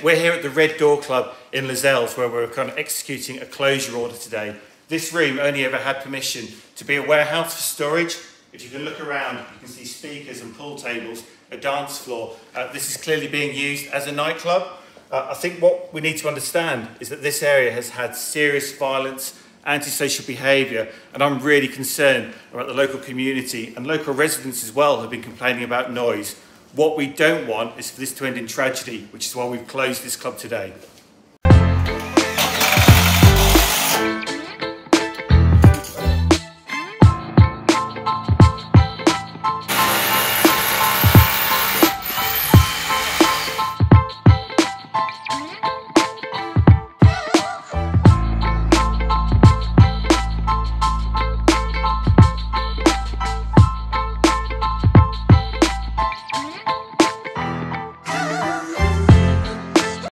we're here at the Red Door Club in Lascelles, where we're kind of executing a closure order today. This room only ever had permission to be a warehouse for storage. If you can look around, you can see speakers and pool tables, a dance floor. This is clearly being used as a nightclub. I think what we need to understand is that this area has had serious violence, antisocial behaviour, and I'm really concerned about the local community and local residents as well who have been complaining about noise. What we don't want is for this to end in tragedy, which is why we've closed this club today.